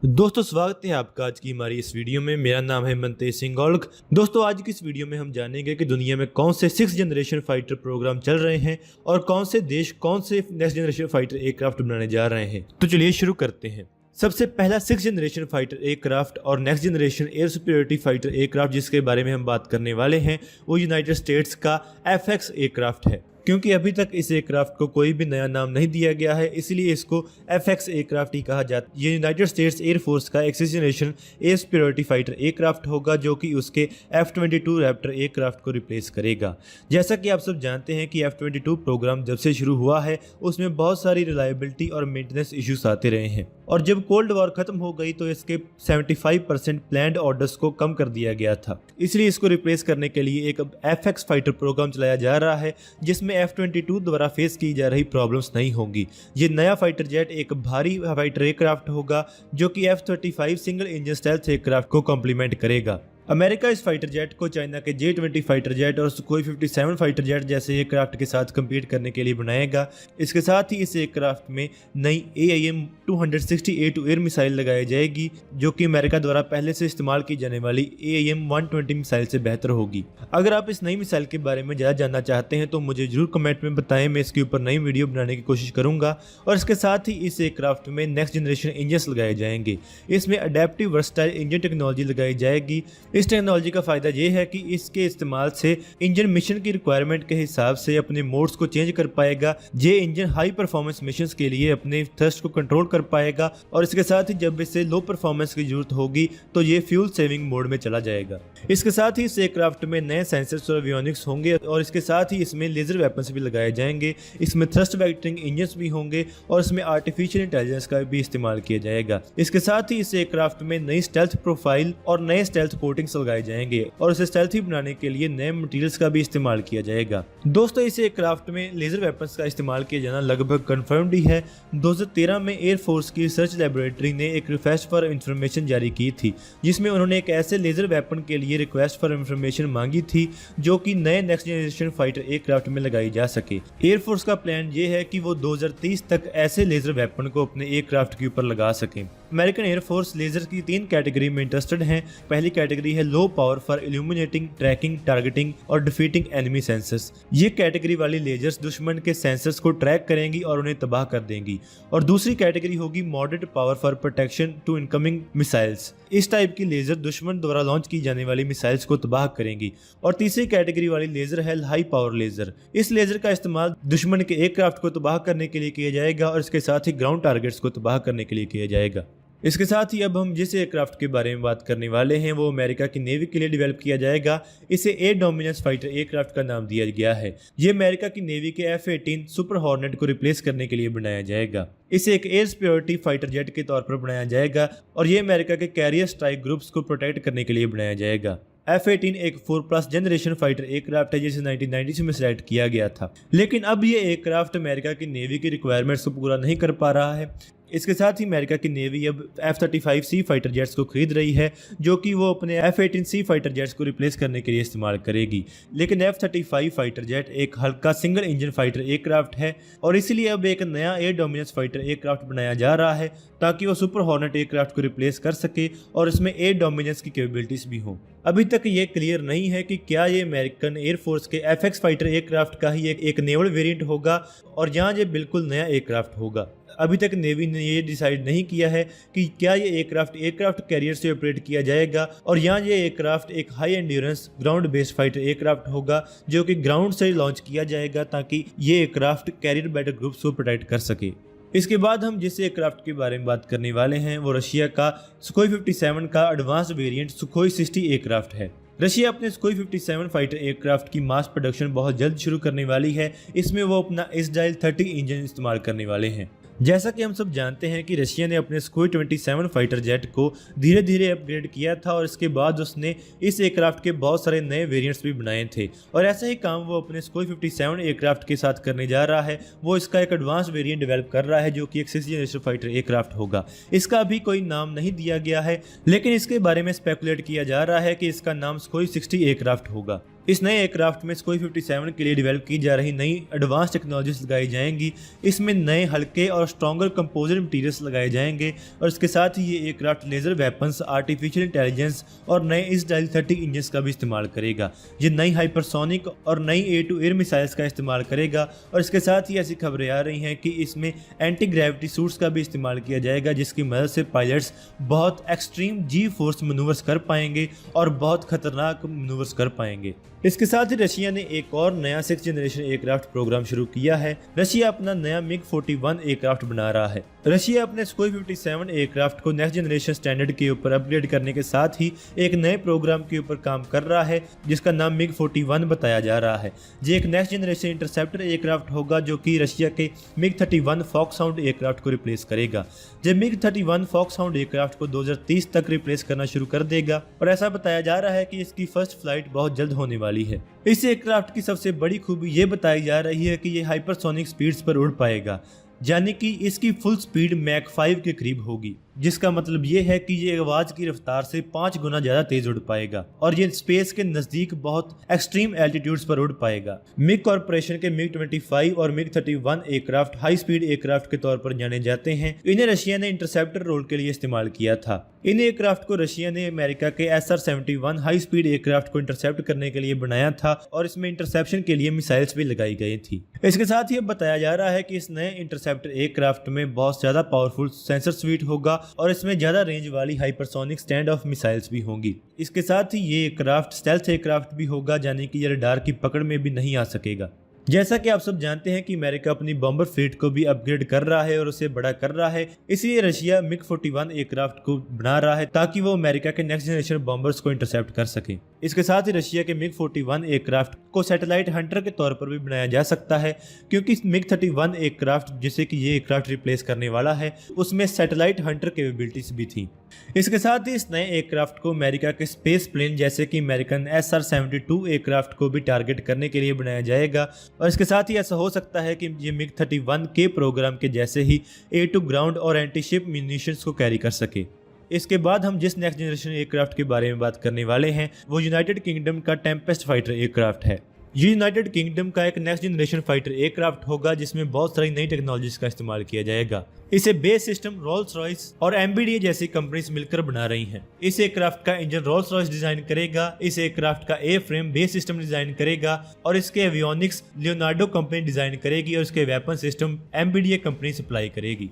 दोस्तों स्वागत है आपका आज की हमारी इस वीडियो में। मेरा नाम है मनतेज सिंह औलख। दोस्तों आज की इस वीडियो में हम जानेंगे कि दुनिया में कौन से 6th जनरेशन फाइटर प्रोग्राम चल रहे हैं और कौन से देश कौन से नेक्स्ट जनरेशन फाइटर एयरक्राफ्ट बनाने जा रहे हैं। तो चलिए शुरू करते हैं। सबसे पहला 6th जनरेशन फाइटर एयरक्राफ्ट और next generation air superiority fighter aircraft जिसके बारे में हम बात करने वाले हैं वो यूनाइटेड स्टेट्स का FX एयरक्राफ्ट है। क्योंकि अभी तक इस एयरक्राफ्ट को कोई भी नया नाम नहीं दिया गया है, इसलिए इसको FX एयरक्राफ्ट ही कहा जाता है। ये यूनाइटेड स्टेट्स एयरफोर्स का 6th generation air superiority fighter aircraft होगा जो कि उसके F-22 रैप्टर एयरक्राफ्ट को रिप्लेस करेगा। जैसा कि आप सब जानते हैं कि F-22 प्रोग्राम जब से शुरू हुआ है उसमें बहुत सारी रिलायबिलिटी और मेंटेनेंस इश्यूज आते रहे हैं और जब कोल्ड वॉर खत्म हो गई तो इसके 75% प्लान्ड ऑर्डर्स को कम कर दिया गया था। इसलिए इसको रिप्लेस करने के लिए एक FX फाइटर प्रोग्राम चलाया जा रहा है जिसमें F-22 द्वारा फेस की जा रही प्रॉब्लम्स नहीं होंगी। ये नया फाइटर जेट एक भारी फाइटर एयरक्राफ्ट होगा जो कि F-35 single engine stealth aircraft को कॉम्प्लीमेंट करेगा। अमेरिका इस फाइटर जेट को चाइना के J-20 फाइटर जेट और सुखोई 57 फाइटर जेट जैसे एयरक्राफ्ट के साथ कम्पीट करने के लिए बनाएगा। इसके साथ ही इस एयरक्राफ्ट में नई AIM-260A2 एयर मिसाइल लगाई जाएगी जो कि अमेरिका द्वारा पहले से इस्तेमाल की जाने वाली AIM-120 मिसाइल से बेहतर होगी। अगर आप इस नई मिसाइल के बारे में ज़्यादा जानना चाहते हैं तो मुझे जरूर कमेंट में बताएं, मैं इसके ऊपर नई वीडियो बनाने की कोशिश करूंगा। और इसके साथ ही इस एयरक्राफ्ट में नेक्स्ट जनरेशन इंजन लगाए जाएंगे। इसमें अडेप्टिव वर्सटाइल इंजन टेक्नोलॉजी लगाई जाएगी। इस टेक्नोलॉजी का फायदा यह है कि इसके इस्तेमाल से इंजन मिशन की रिक्वायरमेंट के हिसाब से अपने मोड्स को चेंज कर पाएगा। ये इंजन हाई परफॉर्मेंस मिशंस के लिए अपने थ्रस्ट को कंट्रोल कर पाएगा और इसके साथ ही जब इसे लो परफॉर्मेंस की जरूरत होगी तो ये फ्यूल सेविंग मोड में चला जाएगा। इसके साथ ही इस एयरक्राफ्ट में नए सेंसर्स और एवियोनिक्स होंगे और इसके साथ ही इसमें लेजर वेपन्स भी लगाए जाएंगे। इसमें थ्रस्ट वेक्टरिंग इंजन्स भी होंगे और इसमें आर्टिफिशियल इंटेलिजेंस का भी इस्तेमाल किया जाएगा। इसके साथ ही इस एयरक्राफ्ट में नई स्टेल्थ प्रोफाइल और नए स्टेल्थ कोटिंग्स लगाए जाएंगे और इसे स्टेल्थी बनाने के लिए नए मटेरियल्स का भी इस्तेमाल किया जाएगा। दोस्तों इस एयरक्राफ्ट में लेजर वेपन्स का इस्तेमाल किया जाना लगभग कंफर्म्ड ही है। 2013 में एयरफोर्स की रिसर्च लैबोरेटरी ने एक रिक्वेस्ट फॉर इंफॉर्मेशन जारी की थी जिसमें उन्होंने एक ऐसे लेजर वेपन के लिए रिक्वेस्ट फॉर इंफॉर्मेशन मांगी थी जो कि नए नेक्स्ट जनरेशन फाइटर एयरक्राफ्ट में लगाई जा सके। एयरफोर्स का प्लान ये है कि वो 2030 तक ऐसे लेजर वेपन को अपने एयरक्राफ्ट के ऊपर लगा सकें। अमेरिकन एयरफोर्स लेजर की 3 कैटेगरी में इंटरेस्टेड है। पहली कैटेगरी है low power for illuminating, tracking, targeting और डिफीटिंग एनिमी सेंसर्स। ये कैटेगरी वाली लेजर्स दुश्मन के सेंसर्स को ट्रैक करेंगी और उन्हें तबाह कर देंगी। और दूसरी कैटेगरी होगी moderate power for protection to incoming missiles. इस टाइप की लेजर दुश्मन द्वारा लॉन्च की जाने वाली मिसाइल्स को तबाह करेंगी। और तीसरी कैटेगरी वाली लेजर है हाई पावर लेजर। इस लेजर का इस्तेमाल दुश्मन के एयरक्राफ्ट को तबाह करने के लिए किया जाएगा और इसके साथ ही ग्राउंड टारगेट्स को तबाह करने के लिए किया जाएगा। इसके साथ ही अब हम जिस एयरक्राफ्ट के बारे में बात करने वाले हैं वो अमेरिका की नेवी के लिए डेवलप किया जाएगा। इसे एयर डोमिनेंस फाइटर एयरक्राफ्ट का नाम दिया गया है। ये अमेरिका की नेवी के F-18 सुपर हॉर्नेट को रिप्लेस करने के लिए बनाया जाएगा। इसे एक एयर सुपीरियरिटी फाइटर जेट के तौर पर बनाया जाएगा और ये अमेरिका के कैरियर स्ट्राइक ग्रुप्स को प्रोटेक्ट करने के लिए बनाया जाएगा। F-18 एक 4+ जनरेशन फाइटर एयरक्राफ्ट है जिसे 1990 में सिलेक्ट किया गया था, लेकिन अब ये एयरक्राफ्ट अमेरिका की नेवी की रिक्वायरमेंट्स को पूरा नहीं कर पा रहा है। इसके साथ ही अमेरिका की नेवी अब F-35C फाइटर जेट्स को खरीद रही है जो कि वो अपने F-18C फाइटर जेट्स को रिप्लेस करने के लिए इस्तेमाल करेगी। लेकिन F-35 फाइटर जेट एक हल्का सिंगल इंजन फाइटर एयरक्राफ्ट है और इसीलिए अब एक नया एयर डोमिनेंस फाइटर एयरक्राफ्ट बनाया जा रहा है ताकि वो सुपर हॉर्नेट एयरक्राफ्ट को रिप्लेस कर सके और इसमें एयर डोमिनेंस की कैपेबिलिटीज भी हों। अभी तक ये क्लियर नहीं है कि क्या ये अमेरिकन एयरफोर्स के FX फाइटर एयरक्राफ्ट का ही एक नेवल वेरिएंट होगा और जहां ये बिल्कुल नया एयरक्राफ्ट होगा। अभी तक नेवी ने ये डिसाइड नहीं किया है कि क्या ये एयरक्राफ्ट कैरियर से ऑपरेट किया जाएगा और यहाँ ये एयरक्राफ्ट एक high endurance ground based fighter aircraft होगा जो कि ग्राउंड से लॉन्च किया जाएगा ताकि ये एयरक्राफ्ट कैरियर बैटल ग्रुप्स को प्रोटेक्ट कर सके। इसके बाद हम जिस एयरक्राफ्ट के बारे में बात करने वाले हैं वो रशिया का सुखोई 57 का एडवांस वेरिएंट सुखोई 60 एयरक्राफ्ट है। रशिया अपने सुखोई 57 फाइटर एयरक्राफ्ट की मास प्रोडक्शन बहुत जल्द शुरू करने वाली है। इसमें वो अपना S-30 इंजन इस्तेमाल करने वाले हैं। जैसा कि हम सब जानते हैं कि रशिया ने अपने सुखोई 27 फाइटर जेट को धीरे धीरे अपग्रेड किया था और इसके बाद उसने इस एयरक्राफ्ट के बहुत सारे नए वेरिएंट्स भी बनाए थे और ऐसा ही काम वो अपने सुखोई 57 एयरक्राफ्ट के साथ करने जा रहा है। वो इसका एक एडवांस वेरिएंट डेवलप कर रहा है जो कि एक 6th जनरेशन फाइटर एयरक्राफ्ट होगा। इसका अभी कोई नाम नहीं दिया गया है लेकिन इसके बारे में स्पेकुलेट किया जा रहा है कि इसका नाम सुखोई 60 एयरक्राफ्ट होगा। इस नए एयरक्राफ्ट में सुखोई 57 के लिए डेवलप की जा रही नई एडवांस टेक्नोलॉजीज लगाई जाएंगी। इसमें नए हल्के और स्ट्रॉन्गर कंपोजिट मटीरियल्स लगाए जाएंगे और इसके साथ ही ये aircraft laser weapons, artificial intelligence और नए इजराइल 30 इंजन का भी इस्तेमाल करेगा। ये नई हाइपरसोनिक और नई एयर टू एयर मिसाइल्स का इस्तेमाल करेगा और इसके साथ ही ऐसी खबरें आ रही हैं कि इसमें एंटी ग्रेविटी सूट्स का भी इस्तेमाल किया जाएगा, जिसकी मदद से पायलट्स बहुत एक्सट्रीम जी फोर्स मनूवर्स कर पाएंगे और बहुत खतरनाक मनूवर्स कर पाएंगे। इसके साथ ही रशिया ने एक और नया 6th जनरेशन एयरक्राफ्ट प्रोग्राम शुरू किया है। रशिया अपना नया मिग 41 एयरक्राफ्ट बना रहा है। रशिया अपने सुखोई 57 एयरक्राफ्ट को नेक्स्ट जनरेशन स्टैंडर्ड के ऊपर अपग्रेड करने के साथ ही एक नए प्रोग्राम के ऊपर काम कर रहा है, जिसका नाम मिग 41 बताया जा रहा है। ये एक नेक्स्ट जनरेशन इंटरसेप्टर एयरक्राफ्ट होगा जो कि रशिया के मिग 31 फॉक्सहाउंड एयरक्राफ्ट को रिप्लेस करेगा। जब मिग 31 फॉक्सहाउंड एयरक्राफ्ट को 2030 तक रिप्लेस करना शुरू कर देगा और ऐसा बताया जा रहा है कि इसकी फर्स्ट फ्लाइट बहुत जल्द होने वाली है। इस एयरक्राफ्ट की सबसे बड़ी खूबी ये बताई जा रही है कि ये हाइपरसोनिक स्पीड्स पर उड़ पाएगा, यानी कि इसकी फुल स्पीड मैक 5 के करीब होगी, जिसका मतलब ये है कि ये आवाज की रफ्तार से 5 गुना ज्यादा तेज उड़ पाएगा और ये स्पेस के नजदीक बहुत एक्सट्रीम एल्टीट्यूड्स पर उड़ पाएगा। मिग कॉर्पोरेशन के मिग 25 और MiG 31 aircraft high speed aircraft के तौर पर जाने जाते हैं। इन्हें रशिया ने इंटरसेप्टर रोल के लिए इस्तेमाल किया था। इन एयरक्राफ्ट को रशिया ने अमेरिका के SR-71 हाई स्पीड एयरक्राफ्ट को इंटरसेप्ट करने के लिए बनाया था और इसमें इंटरसेप्शन के लिए मिसाइल्स भी लगाई गई थी। इसके साथ ही बताया जा रहा है कि इस नए इंटरसेप्टर एयरक्राफ्ट में बहुत ज्यादा पावरफुल सेंसर स्वीट होगा और इसमें ज्यादा रेंज वाली हाइपरसोनिक स्टैंड ऑफ मिसाइल्स भी होंगी। इसके साथ ही ये एयरक्राफ्ट स्टेल्थ एयरक्राफ्ट भी होगा, यानी कि ये रडार की पकड़ में भी नहीं आ सकेगा। जैसा कि आप सब जानते हैं कि अमेरिका अपनी बॉम्बर फ्लीट को भी अपग्रेड कर रहा है और उसे बड़ा कर रहा है, इसलिए रशिया मिग 41 एयरक्राफ्ट को बना रहा है ताकि वो अमेरिका के नेक्स्ट जनरेशन बॉम्बर्स को इंटरसेप्ट कर सके। इसके साथ ही रशिया के मिग 41 एयरक्राफ्ट को सैटेलाइट हंटर के तौर पर भी बनाया जा सकता है, क्योंकि मिग 31 एयरक्राफ्ट जिसे कि ये एयरक्राफ्ट रिप्लेस करने वाला है उसमें सैटेलाइट हंटर कैपेबिलिटीज भी थी। इसके साथ ही इस नए एयरक्राफ्ट को अमेरिका के स्पेस प्लेन जैसे कि अमेरिकन SR-72 एयरक्राफ्ट को भी टारगेट करने के लिए बनाया जाएगा और इसके साथ ही ऐसा हो सकता है कि ये मिग 31 के प्रोग्राम के जैसे ही एयर टू ग्राउंड और एंटी शिप म्यूनिशंस को कैरी कर सके। इसके बाद हम जिस नेक्स्ट जनरेशन एयरक्राफ्ट के बारे में बात करने वाले हैं वो यूनाइटेड किंगडम का टेम्पेस्ट फाइटर एयरक्राफ्ट है। ये यूनाइटेड किंगडम का एक नेक्स्ट जनरेशन फाइटर एयरक्राफ्ट होगा जिसमें बहुत सारी नई टेक्नोलॉजीज का इस्तेमाल किया जाएगा। इसे बेस सिस्टम रोल्स रॉयस और MBDA जैसी कंपनीज मिलकर बना रही हैं। इस एयरक्राफ्ट का इंजन रोल्स रॉयस डिजाइन करेगा, इस एयरक्राफ्ट का air frame base system design करेगा और इसके एवियोनिक्स लियोनार्डो कंपनी डिजाइन करेगी और इसके weapon system MBDA company supply करेगी।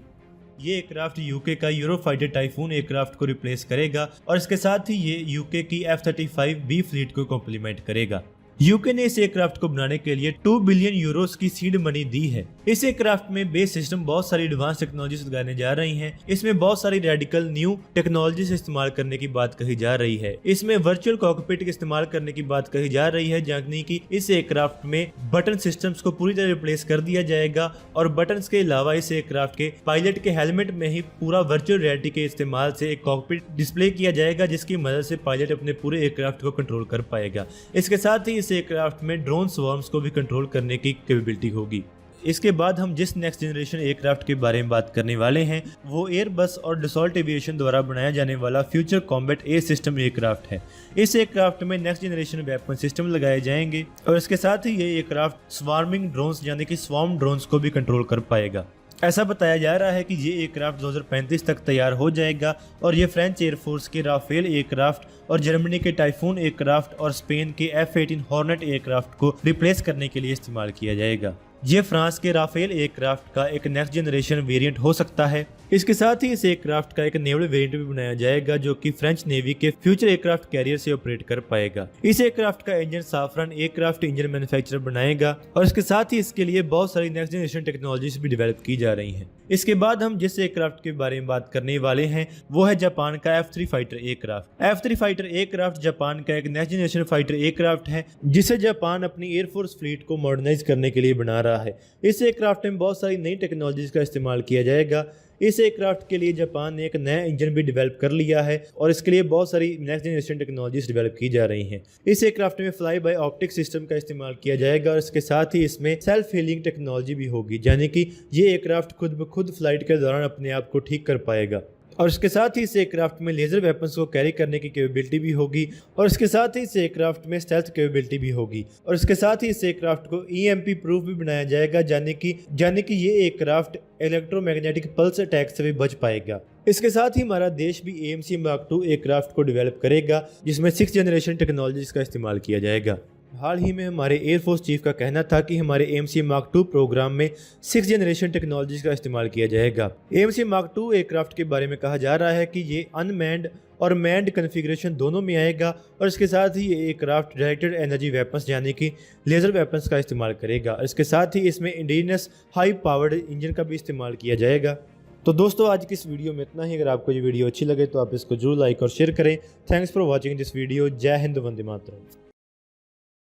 ये एयरक्राफ्ट यूके का यूरोफाइटर टाइफून एयरक्राफ्ट को रिप्लेस करेगा और इसके साथ ही ये यूके की F-35B फ्लीट को कॉम्प्लीमेंट करेगा। यूके ने इस एयरक्राफ्ट को बनाने के लिए 2 बिलियन यूरोस की सीड मनी दी है। इस एयरक्राफ्ट में बेस सिस्टम बहुत सारी एडवांस टेक्नोलॉजीज लगाने जा रही हैं। इसमें बहुत सारी रेडिकल न्यू टेक्नोलॉजीज इस्तेमाल करने की बात कही जा रही है। इसमें वर्चुअल कॉकपिट के इस्तेमाल करने की बात कही जा रही है, यानी कि इस एयरक्राफ्ट में बटन सिस्टम्स को पूरी तरह रिप्लेस कर दिया जाएगा और बटन के अलावा इस एयरक्राफ्ट के पायलट के हेलमेट में ही पूरा वर्चुअल रियलिटी के इस्तेमाल से एक कॉकपिट डिस्प्ले किया जाएगा, जिसकी मदद से पायलट अपने पूरे एयरक्राफ्ट को कंट्रोल कर पाएगा। इसके साथ ही इस एयरक्राफ्ट में ड्रोन स्वॉर्म्स को भी कंट्रोल करने की कैपेबिलिटी होगी। इसके बाद हम जिस नेक्स्ट जनरेशन एयरक्राफ्ट के बारे में बात करने वाले हैं वो एयरबस और डसॉल्ट एविएशन द्वारा बनाया जाने वाला future combat air system aircraft है। इस एयरक्राफ्ट में नेक्स्ट जनरेशन वेपन सिस्टम लगाए जाएंगे और इसके साथ ही ये एयरक्राफ्ट स्वार्मिंग ड्रोन्स यानी कि स्वॉर्म ड्रोन्स को भी कंट्रोल कर पाएगा। ऐसा बताया जा रहा है कि ये एयरक्राफ्ट 2035 तक तैयार हो जाएगा और ये फ्रेंच एयरफोर्स के राफेल एयरक्राफ्ट और जर्मनी के टाइफून एयरक्राफ्ट और स्पेन के F-18 हॉर्नेट एयरक्राफ्ट को रिप्लेस करने के लिए इस्तेमाल किया जाएगा। ये फ्रांस के राफेल एयरक्राफ्ट का एक नेक्स्ट जनरेशन वेरिएंट हो सकता है। इसके साथ ही इस एयरक्राफ्ट का एक नेवल वेरिएंट भी बनाया जाएगा जो कि फ्रेंच नेवी के फ्यूचर एयरक्राफ्ट कैरियर से ऑपरेट कर पाएगा। इस एयरक्राफ्ट का इंजन साफरन एयरक्राफ्ट इंजन मैन्युफैक्चरर बनाएगा और इसके साथ ही इसके लिए बहुत सारी नेक्स्ट जनरेशन टेक्नोलॉजीज भी डेवलप की जा रही हैं। इसके बाद हम जिस एयरक्राफ्ट के बारे में बात करने वाले हैं वो है जापान का F-3 fighter aircraft. F-3 fighter aircraft Japan का एक नेक्स्ट जनरेशन फाइटर एयरक्राफ्ट है जिसे जापान अपनी एयरफोर्स फ्लीट को मॉडर्नाइज करने के लिए बना रहा है। इस एयरक्राफ्ट में बहुत सारी नई टेक्नोलॉजीज का इस्तेमाल किया जाएगा। इस एयरक्राफ्ट के लिए जापान ने एक नया इंजन भी डेवलप कर लिया है और इसके लिए बहुत सारी नेक्स्ट जनरेशन टेक्नोलॉजीज डेवलप की जा रही हैं। इस एयरक्राफ्ट में फ्लाई बाय ऑप्टिक सिस्टम का इस्तेमाल किया जाएगा और इसके साथ ही इसमें सेल्फ हीलिंग टेक्नोलॉजी भी होगी, यानी कि ये एयरक्राफ्ट खुद ब खुद फ्लाइट के दौरान अपने आप को ठीक कर पाएगा। और इसके साथ ही इस एयरक्राफ्ट में लेज़र वेपन्स को कैरी करने की कैपेबिलिटी भी होगी और इसके साथ ही इस एयरक्राफ्ट में स्टेल्थ कैपेबिलिटी भी होगी और इसके साथ ही इस एयरक्राफ्ट को EMP प्रूफ भी बनाया जाएगा, जाने कि ये एयरक्राफ्ट इलेक्ट्रोमैग्नेटिक पल्स अटैक से भी बच पाएगा। इसके साथ ही हमारा देश भी AMC Mark II एयरक्राफ्ट को डेवलप करेगा जिसमें 6th जनरेशन टेक्नोलॉजीज का इस्तेमाल किया जाएगा। हाल ही में हमारे एयरफोर्स चीफ का कहना था कि हमारे AMC Mark II प्रोग्राम में 6th जनरेशन टेक्नोलॉजीज का इस्तेमाल किया जाएगा। AMC Mark II एयरक्राफ्ट के बारे में कहा जा रहा है कि ये अनमैन्ड और मैन्ड कन्फिग्रेशन दोनों में आएगा और इसके साथ ही ये एयरक्राफ्ट डायरेक्टेड एनर्जी वेपन्स यानी कि लेज़र वेपन्स का इस्तेमाल करेगा। इसके साथ ही इसमें इंडिजिनस हाई पावर्ड इंजन का भी इस्तेमाल किया जाएगा। तो दोस्तों आज की इस वीडियो में इतना ही। अगर आपको ये वीडियो अच्छी लगे तो आप इसको जरूर लाइक और शेयर करें। Thanks for watching this video. जय हिंद, वंदे मातरम।